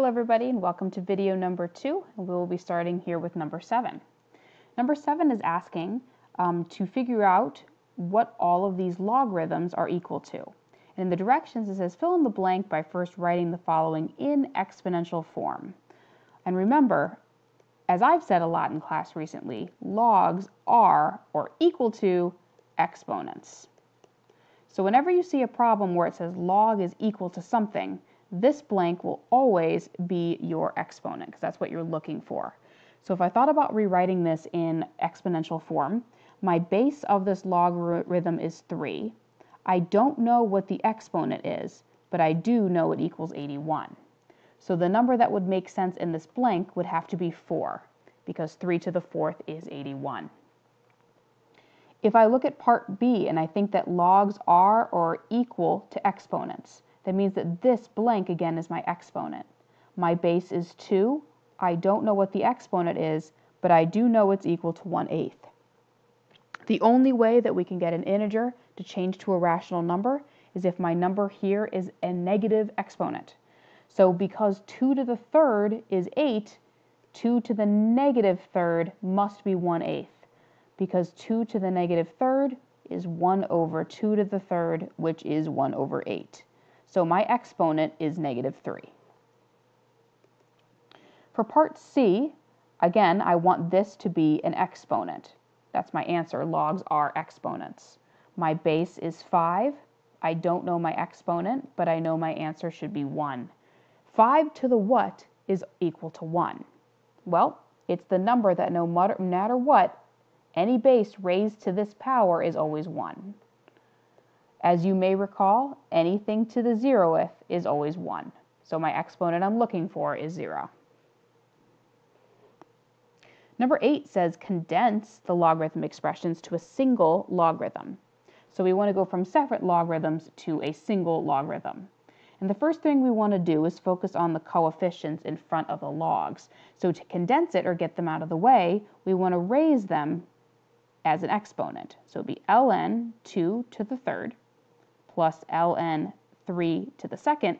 Hello everybody and welcome to video number 2, and we will be starting here with number 7. Number 7 is asking to figure out what all of these logarithms are equal to. And in the directions it says fill in the blank by first writing the following in exponential form. And remember, as I've said a lot in class recently, logs are or equal to exponents. So whenever you see a problem where it says log is equal to something, this blank will always be your exponent because that's what you're looking for. So if I thought about rewriting this in exponential form, my base of this logarithm is 3. I don't know what the exponent is, but I do know it equals 81. So the number that would make sense in this blank would have to be 4 because 3 to the 4th is 81. If I look at part B and I think that logs are or equal to exponents, that means that this blank again is my exponent. My base is 2. I don't know what the exponent is, but I do know it's equal to 1/8. The only way that we can get an integer to change to a rational number is if my number here is a negative exponent. So because 2 to the 3rd is 8, 2 to the negative 3rd must be 1/8. Because 2 to the negative 3rd is 1 over 2 to the 3rd, which is 1 over 8. So my exponent is -3. For part C, again, I want this to be an exponent. That's my answer. Logs are exponents. My base is 5. I don't know my exponent, but I know my answer should be 1. 5 to the what is equal to 1? Well, it's the number that no matter what, any base raised to this power is always 1. As you may recall, anything to the 0th is always 1. So my exponent I'm looking for is 0. Number 8 says condense the logarithm expressions to a single logarithm. So we want to go from separate logarithms to a single logarithm. And the first thing we want to do is focus on the coefficients in front of the logs. So to condense it or get them out of the way, we want to raise them as an exponent. So it would be ln 2 to the 3rd plus ln 3 to the 2nd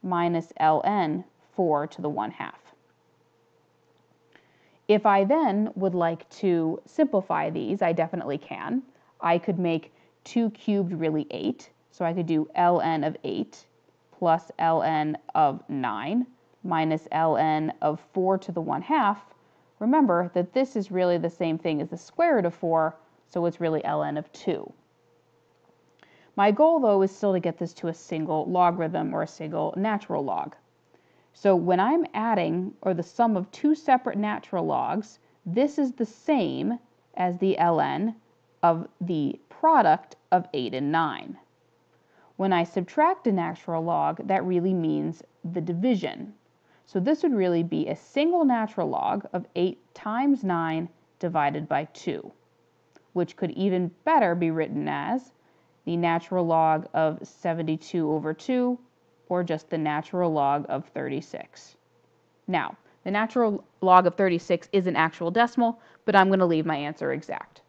minus ln 4 to the 1/2. If I then would like to simplify these, I definitely can. I could make 2 cubed really 8. So I could do ln of 8 plus ln of 9 minus ln of 4 to the 1/2. Remember that this is really the same thing as the square root of 4, so it's really ln of 2. My goal, though, is still to get this to a single logarithm or a single natural log. So when I'm adding, or the sum of 2 separate natural logs, this is the same as the ln of the product of 8 and 9. When I subtract a natural log, that really means the division. So this would really be a single natural log of 8 times 9 divided by 2, which could even better be written as the natural log of 72 over 2, or just the natural log of 36. Now, the natural log of 36 is an actual decimal, but I'm going to leave my answer exact.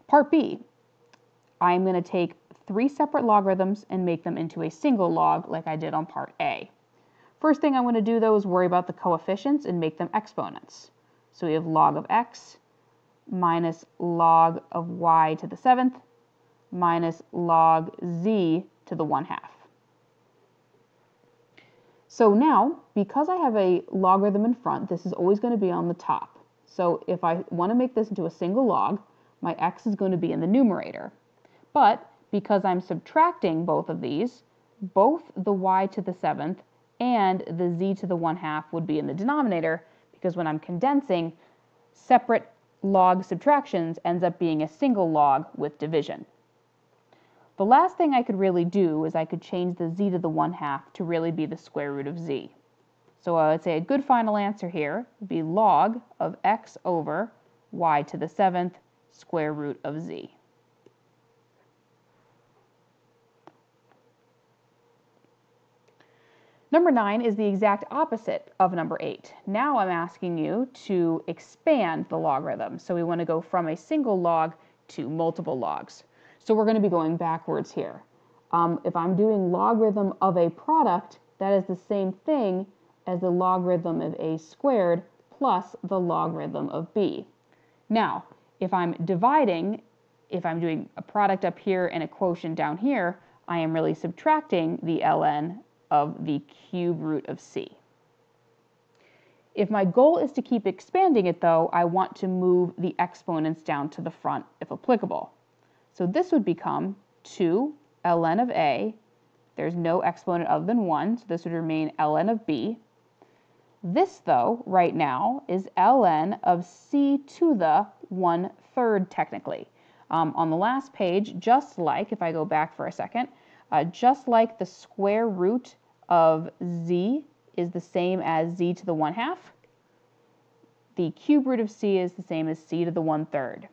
Part B, I'm going to take 3 separate logarithms and make them into a single log like I did on part A. First thing I'm going to do, though, is worry about the coefficients and make them exponents. So we have log of x minus log of y to the 7th minus log z to the 1/2. So now, because I have a logarithm in front, this is always going to be on the top. So if I want to make this into a single log, my x is going to be in the numerator. But because I'm subtracting both of these, both the y to the 7th and the z to the 1/2 would be in the denominator, because when I'm condensing, separate log subtractions ends up being a single log with division. The last thing I could really do is I could change the z to the 1/2 to really be the square root of z. So I would say a good final answer here would be log of x over y to the 7th square root of z. Number 9 is the exact opposite of number 8. Now I'm asking you to expand the logarithm. So we want to go from a single log to multiple logs. So we're going to be going backwards here. If I'm doing logarithm of a product, that is the same thing as the logarithm of a squared plus the logarithm of b. Now, if I'm dividing, if I'm doing a product up here and a quotient down here, I am really subtracting the ln of the cube root of c. If my goal is to keep expanding it, though, I want to move the exponents down to the front if applicable. So this would become 2 ln of a. There's no exponent other than 1, so this would remain ln of b. This, though, right now, is ln of c to the 1/3 technically. On the last page, just like, if I go back for a second, just like the square root of z is the same as z to the 1/2, the cube root of c is the same as c to the 1/3.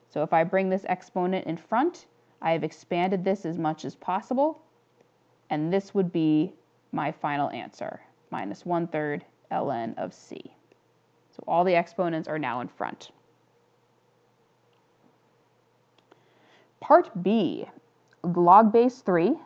So if I bring this exponent in front, I have expanded this as much as possible, and this would be my final answer, minus 1/3 ln of c. So all the exponents are now in front. Part B, log base 3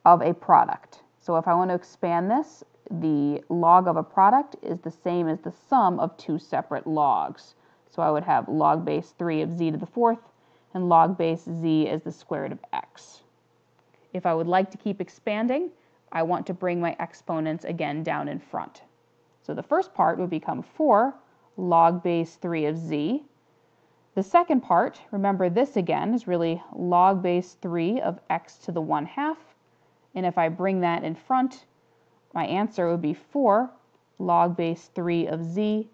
of a product. So if I want to expand this, the log of a product is the same as the sum of two separate logs. So I would have log base 3 of z to the 4th and log base z as the square root of x. If I would like to keep expanding, I want to bring my exponents again down in front. So the first part would become 4 log base 3 of z. The second part, remember this again, is really log base 3 of x to the 1/2. And if I bring that in front, my answer would be 4 log base 3 of z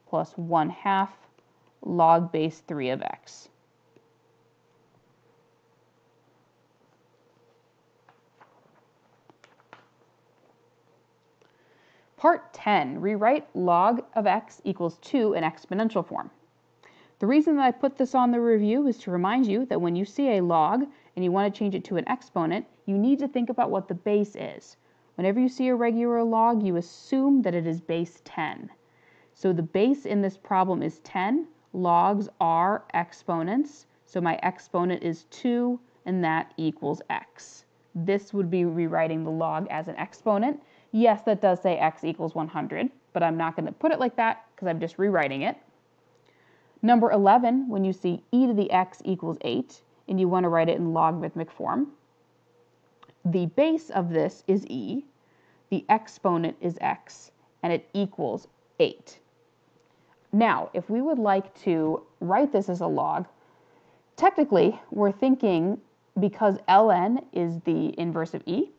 plus 1/2 log base 3 of x. Part 10, rewrite log of x equals 2 in exponential form. The reason that I put this on the review is to remind you that when you see a log and you want to change it to an exponent, you need to think about what the base is. Whenever you see a regular log, you assume that it is base 10. So the base in this problem is 10. Logs are exponents, so my exponent is 2, and that equals x. This would be rewriting the log as an exponent. Yes, that does say x equals 100, but I'm not going to put it like that because I'm just rewriting it. Number 11, when you see e to the x equals 8, and you want to write it in logarithmic form, the base of this is e, the exponent is x, and it equals 8. Now, if we would like to write this as a log, technically we're thinking because ln is the inverse of e,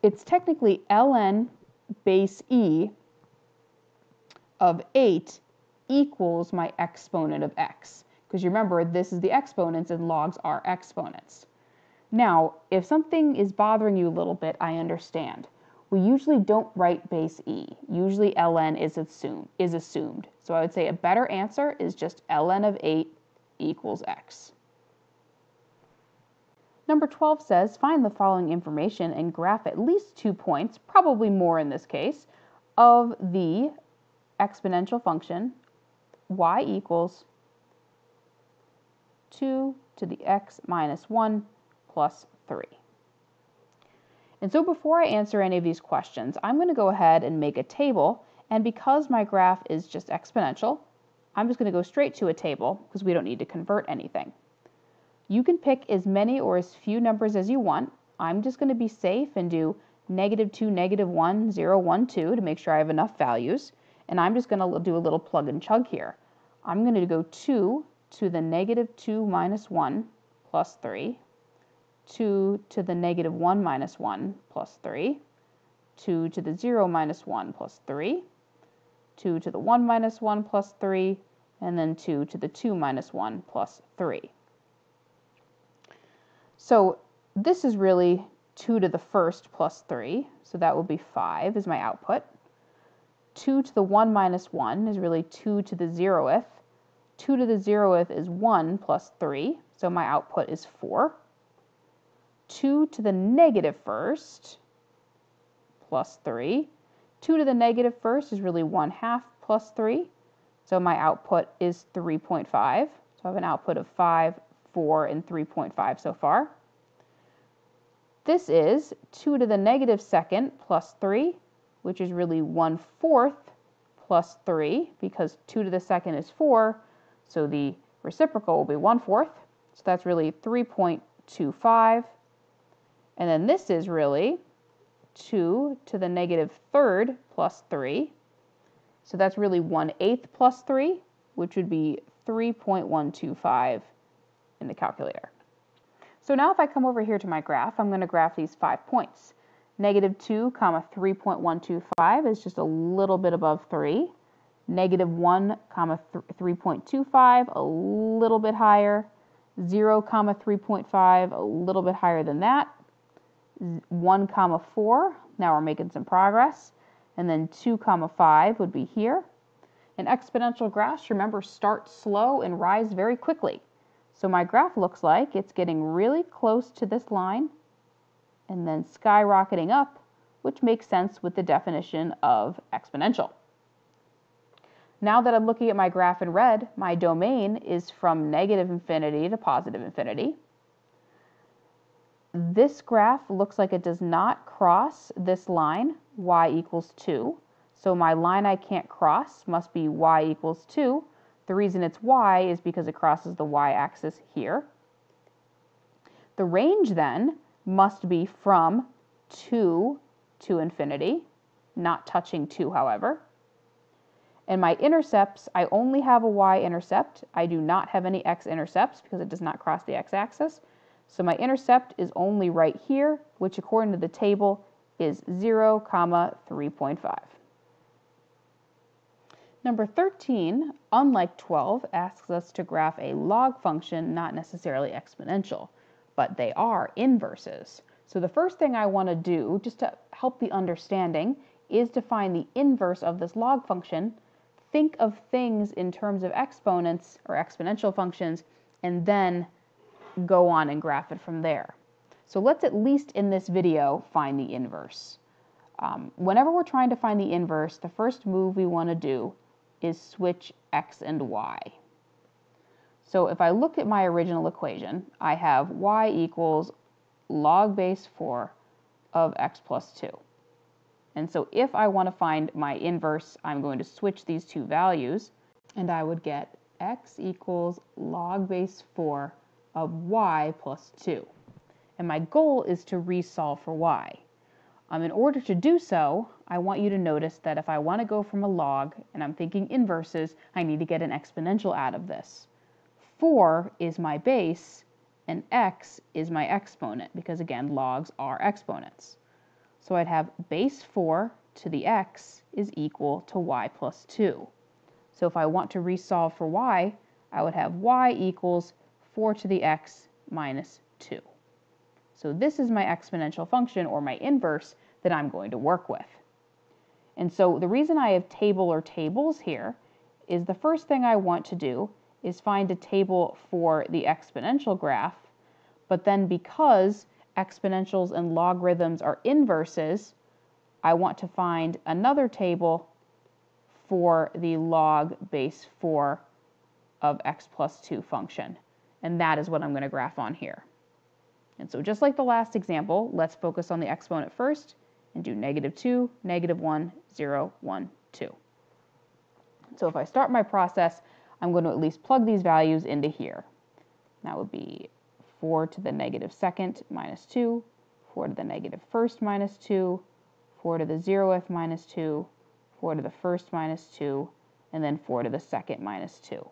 it's technically ln base e of 8 equals my exponent of x. Because you remember, this is the exponents and logs are exponents. Now, if something is bothering you a little bit, I understand. We usually don't write base e. Usually ln is assumed. So I would say a better answer is just ln of 8 equals x. Number 12 says, find the following information and graph at least 2 points, probably more in this case, of the exponential function y equals 2 to the x minus 1 plus 3. And so before I answer any of these questions, I'm going to go ahead and make a table, and because my graph is just exponential, I'm just going to go straight to a table because we don't need to convert anything. You can pick as many or as few numbers as you want. I'm just going to be safe and do -2, -1, 0, 1, 2 to make sure I have enough values. And I'm just going to do a little plug and chug here. I'm going to go 2 to the -2 minus 1 plus 3, 2 to the -1 minus 1 plus 3, 2 to the 0 minus 1 plus 3, 2 to the 1 minus 1 plus 3, and then 2 to the 2 minus 1 plus 3. So this is really 2 to the 1st plus 3, so that will be 5 is my output. 2 to the 1 minus 1 is really 2 to the 0th. 2 to the 0th is 1 plus 3, so my output is 4. 2 to the -1st plus 3. 2 to the -1st is really 1/2 plus 3, so my output is 3.5. So I have an output of 5, 4, and 3.5 so far. This is 2 to the negative second plus 3, which is really 1/4 plus 3, because 2 to the second is 4, so the reciprocal will be 1/4. So that's really 3.25. And then this is really 2 to the negative third plus 3. So that's really 1/8 plus 3, which would be 3.125 in the calculator. So now if I come over here to my graph, I'm going to graph these 5 points. Negative 2, 3.125 is just a little bit above 3. Negative 1, 3.25, a little bit higher. 0, 3.5, a little bit higher than that. 1, 4, now we're making some progress. And then 2, 5 would be here. And exponential graphs, remember, start slow and rise very quickly. So my graph looks like it's getting really close to this line and then skyrocketing up, which makes sense with the definition of exponential. Now that I'm looking at my graph in red, my domain is from negative infinity to positive infinity. This graph looks like it does not cross this line, y equals 2. So my line I can't cross must be y equals 2. The reason it's y is because it crosses the y-axis here. The range then must be from 2 to infinity, not touching 2, however. And my intercepts, I only have a y-intercept. I do not have any x-intercepts because it does not cross the x-axis. So my intercept is only right here, which according to the table is 0, 3.5. Number 13, unlike 12, asks us to graph a log function, not necessarily exponential, but they are inverses. So the first thing I want to do, just to help the understanding, is to find the inverse of this log function. Think of things in terms of exponents or exponential functions, and then go on and graph it from there. So let's at least in this video find the inverse. Whenever we're trying to find the inverse, the first move we want to do is switch x and y. So if I look at my original equation, I have y equals log base 4 of x plus 2. And so if I want to find my inverse, I'm going to switch these two values, and I would get x equals log base 4 of y plus 2. And my goal is to resolve for y. In order to do so, I want you to notice that if I want to go from a log, and I'm thinking inverses, I need to get an exponential out of this. 4 is my base, and x is my exponent, because again, logs are exponents. So I'd have base 4 to the x is equal to y plus 2. So if I want to resolve for y, I would have y equals 4 to the x minus 2. So this is my exponential function, or my inverse, that I'm going to work with. And so the reason I have table or tables here is the first thing I want to do is find a table for the exponential graph, but then because exponentials and logarithms are inverses, I want to find another table for the log base 4 of x plus 2 function. And that is what I'm going to graph on here. And so just like the last example, let's focus on the exponent first and do -2, -1, 0, 1, 2. So if I start my process, I'm going to at least plug these values into here. That would be 4 to the negative second minus 2, 4 to the negative first minus 2, 4 to the 0th minus 2, 4 to the first minus 2, and then 4 to the second minus 2.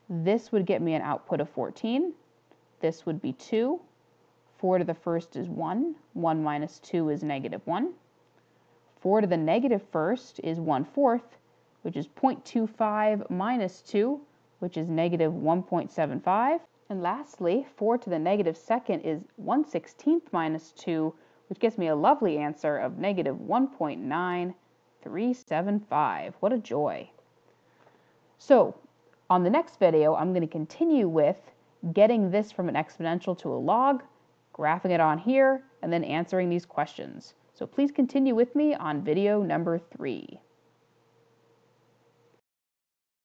This would get me an output of 14. This would be 2. 4 to the first is 1. 1 minus 2 is -1. 4 to the negative first is 1/4, which is 0.25 minus 2, which is -1.75. And lastly, 4 to the negative second is 1/16 minus 2, which gives me a lovely answer of -1.9375. What a joy. So, on the next video, I'm going to continue with getting this from an exponential to a log, graphing it on here, and then answering these questions. So please continue with me on video number 3.